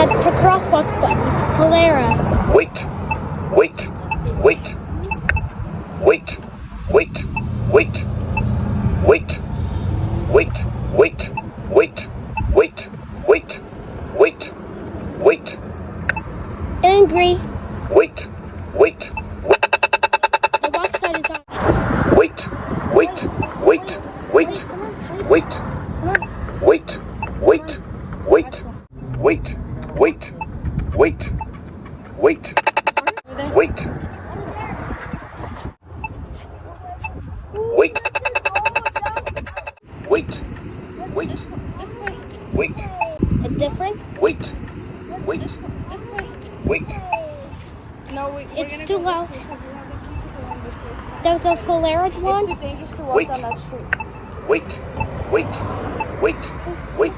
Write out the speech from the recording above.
for crosswalk buttons. Polara. Wait, wait, wait, wait, wait, wait, wait, wait, wait, wait, wait, wait, wait, wait, Angry. wait, wait, The walk sign is on. wait, wait, wait, wait, wait, wait, wait, wait, wait, wait, wait, wait, wait, wait, wait, wait, wait, It's different. wait, wait, This way. wait. No, we're It's gonna too go loud. this way because we have the key to the one this way. There's a Polara It's one. too dangerous to walk Wait. on that street. Wait, wait, wait, wait,